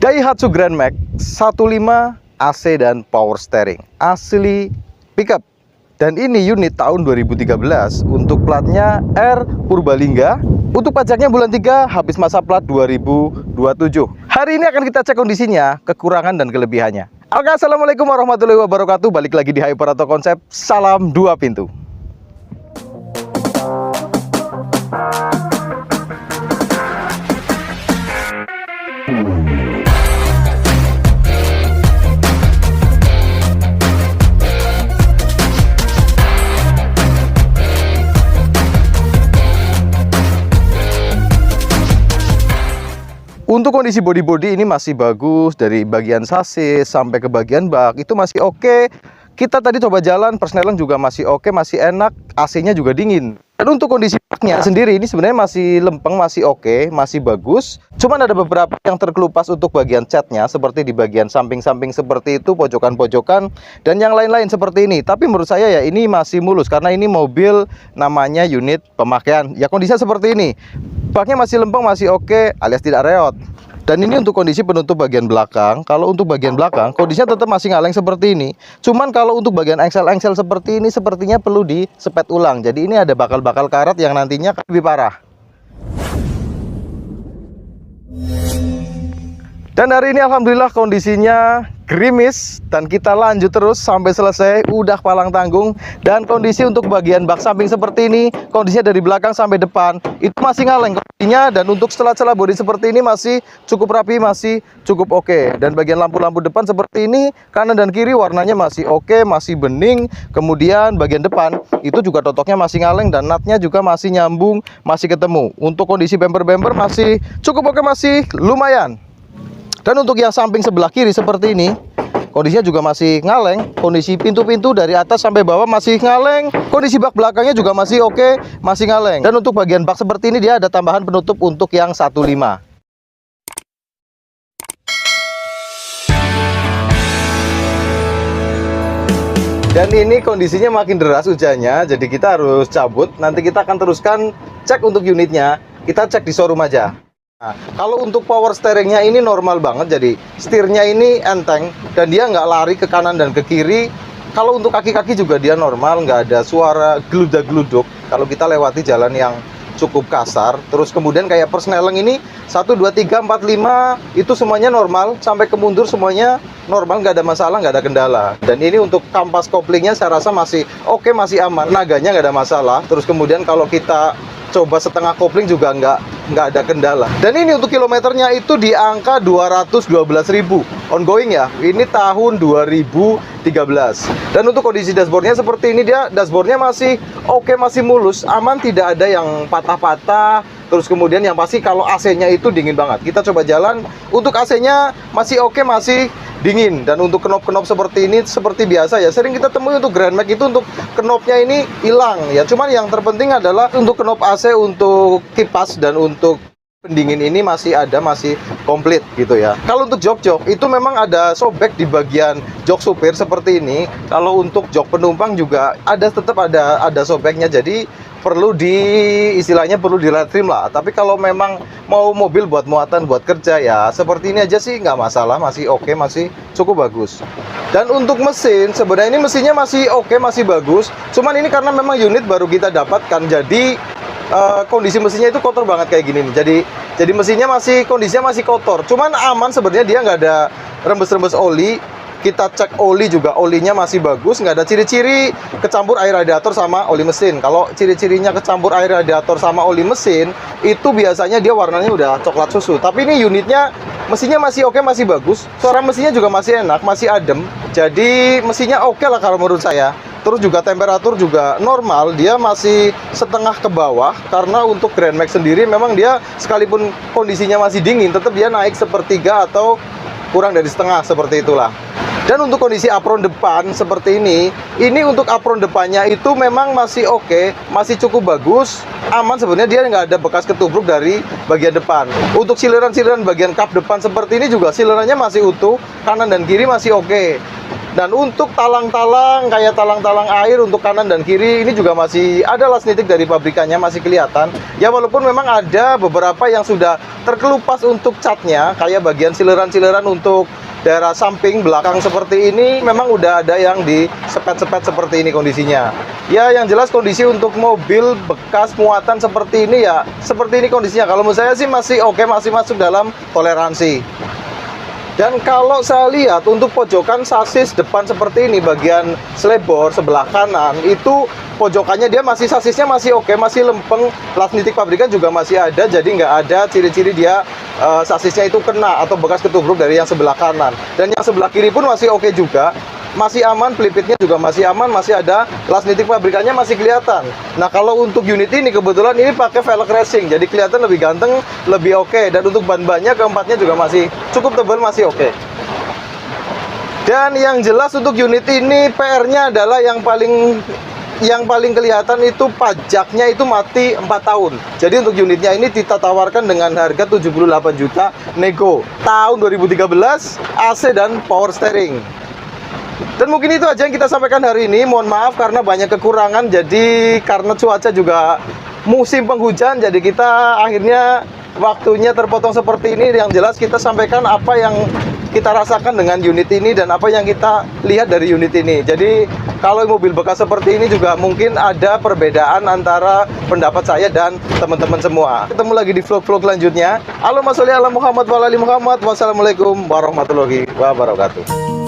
Daihatsu Grand Max 15 AC dan power steering, asli pickup. Dan ini unit tahun 2013 untuk platnya R Purbalingga. Untuk pajaknya bulan 3, habis masa plat 2027. Hari ini akan kita cek kondisinya, kekurangan dan kelebihannya. Oke, assalamualaikum warahmatullahi wabarakatuh. Balik lagi di Hyper Auto Konsep. Salam dua pintu. Untuk kondisi bodi-bodi ini masih bagus, dari bagian sasis sampai ke bagian bak itu masih oke. Kita tadi coba jalan, persneling juga masih oke, masih enak, AC-nya juga dingin. Dan untuk kondisi baknya sendiri ini sebenarnya masih lempeng, masih oke, masih bagus. Cuman ada beberapa yang terkelupas untuk bagian catnya, seperti di bagian samping-samping seperti itu, pojokan-pojokan, dan yang lain-lain seperti ini. Tapi menurut saya ya ini masih mulus, karena ini mobil namanya unit pemakaian. Ya kondisinya seperti ini. Baknya masih lempeng, masih oke, alias tidak reot. Dan ini untuk kondisi penutup bagian belakang. Kalau untuk bagian belakang, kondisinya tetap masih ngaleng seperti ini. Cuman kalau untuk bagian engsel-engsel seperti ini, sepertinya perlu disepet ulang. Jadi ini ada bakal-bakal karat yang nantinya lebih parah. Dan hari ini alhamdulillah kondisinya gerimis, dan kita lanjut terus sampai selesai, udah palang tanggung. Dan kondisi untuk bagian bak samping seperti ini, kondisinya dari belakang sampai depan itu masih ngaleng kondisinya. Dan untuk celah-celah bodi seperti ini masih cukup rapi, masih cukup oke. Dan bagian lampu-lampu depan seperti ini, kanan dan kiri warnanya masih oke, masih bening. Kemudian bagian depan itu juga totoknya masih ngaleng, dan natnya juga masih nyambung, masih ketemu. Untuk kondisi bumper-bumper masih cukup oke, masih lumayan. Dan untuk yang samping sebelah kiri seperti ini, kondisinya juga masih ngaleng. Kondisi pintu-pintu dari atas sampai bawah masih ngaleng. Kondisi bak belakangnya juga masih oke, masih ngaleng. Dan untuk bagian bak seperti ini dia ada tambahan penutup untuk yang 15. Dan ini kondisinya makin deras hujannya, jadi kita harus cabut. Nanti kita akan teruskan cek untuk unitnya. Kita cek di showroom aja. Nah, kalau untuk power steeringnya ini normal banget, jadi setirnya ini enteng dan dia nggak lari ke kanan dan ke kiri. Kalau untuk kaki-kaki juga dia normal, nggak ada suara geludak-geluduk kalau kita lewati jalan yang cukup kasar. Terus kemudian kayak persneling ini 1, 2, 3, 4, 5 itu semuanya normal, sampai ke mundur semuanya normal, nggak ada masalah, nggak ada kendala. Dan ini untuk kampas koplingnya saya rasa masih oke, masih aman, naganya nggak ada masalah. Terus kemudian kalau kita coba setengah kopling juga nggak ada kendala. Dan ini untuk kilometernya itu di angka 212.000 ongoing ya. Ini tahun 2013. Dan untuk kondisi dashboardnya seperti ini, dia dashboardnya masih oke, masih mulus, aman, tidak ada yang patah-patah. Terus kemudian yang pasti kalau AC-nya itu dingin banget. Kita coba jalan, untuk AC-nya masih oke, masih dingin. Dan untuk knop-knop seperti ini seperti biasa ya, sering kita temui untuk Grand Max itu untuk knopnya ini hilang ya. Cuman yang terpenting adalah untuk knop AC, untuk kipas dan untuk pendingin ini masih ada, masih komplit gitu ya. Kalau untuk jok-jok itu memang ada sobek di bagian jok supir seperti ini. Kalau untuk jok penumpang juga tetap ada sobeknya, jadi perlu istilahnya perlu di-trim lah. Tapi kalau memang mau mobil buat muatan, buat kerja ya seperti ini aja sih nggak masalah, masih oke, masih cukup bagus. Dan untuk mesin sebenarnya ini mesinnya masih oke, masih bagus. Cuman ini karena memang unit baru kita dapatkan, jadi kondisi mesinnya itu kotor banget kayak gini nih. Jadi mesinnya kondisinya masih kotor. Cuman aman sebenarnya, dia nggak ada rembes-rembes oli. Kita cek oli juga, olinya masih bagus, nggak ada ciri-ciri kecampur air radiator sama oli mesin. Kalau ciri-cirinya kecampur air radiator sama oli mesin, itu biasanya dia warnanya udah coklat susu. Tapi ini unitnya, mesinnya masih oke, masih bagus. Suara mesinnya juga masih enak, masih adem. Jadi mesinnya oke lah kalau menurut saya. Terus juga temperatur juga normal, dia masih setengah ke bawah. Karena untuk Grand Max sendiri memang dia sekalipun kondisinya masih dingin, tetap dia naik sepertiga atau kurang dari setengah, seperti itulah. Dan untuk kondisi apron depan seperti ini untuk apron depannya itu memang masih oke, masih cukup bagus, aman. Sebenarnya dia nggak ada bekas ketubruk dari bagian depan. Untuk sileran bagian kap depan seperti ini juga silerannya masih utuh, kanan dan kiri masih oke. Dan untuk talang-talang, kayak talang-talang air untuk kanan dan kiri, ini juga masih ada las nitik dari pabrikannya, masih kelihatan. Ya walaupun memang ada beberapa yang sudah terkelupas untuk catnya, kayak bagian sileran-sileran untuk daerah samping belakang seperti ini, memang udah ada yang di sepet-sepet seperti ini kondisinya. Ya yang jelas kondisi untuk mobil bekas muatan seperti ini ya, seperti ini kondisinya. Kalau menurut saya sih masih oke, masih masuk dalam toleransi. Dan kalau saya lihat untuk pojokan sasis depan seperti ini, bagian slebor sebelah kanan itu pojokannya dia masih, sasisnya masih oke, masih lempeng, las nitik pabrikan juga masih ada, jadi nggak ada ciri-ciri dia sasisnya itu kena atau bekas ketubruk dari yang sebelah kanan. Dan yang sebelah kiri pun masih oke juga, masih aman, pelipitnya juga masih aman, masih ada las nitik pabrikannya masih kelihatan. Nah kalau untuk unit ini kebetulan ini pakai velg racing, jadi kelihatan lebih ganteng, lebih oke. Dan untuk ban-bannya keempatnya juga masih cukup tebal, masih oke. Dan yang jelas untuk unit ini PR-nya adalah yang paling kelihatan itu pajaknya itu mati 4 tahun. Jadi untuk unitnya ini kita tawarkan dengan harga 78 juta nego. Tahun 2013, AC dan power steering. Dan mungkin itu aja yang kita sampaikan hari ini. Mohon maaf karena banyak kekurangan. Jadi karena cuaca juga musim penghujan, jadi kita akhirnya waktunya terpotong seperti ini. Yang jelas kita sampaikan apa yang kita rasakan dengan unit ini dan apa yang kita lihat dari unit ini. Jadi kalau mobil bekas seperti ini juga mungkin ada perbedaan antara pendapat saya dan teman-teman semua. Ketemu lagi di vlog-vlog selanjutnya. Allahumma sholli ala Muhammad wa ala ali Muhammad. Wassalamualaikum warahmatullahi wabarakatuh.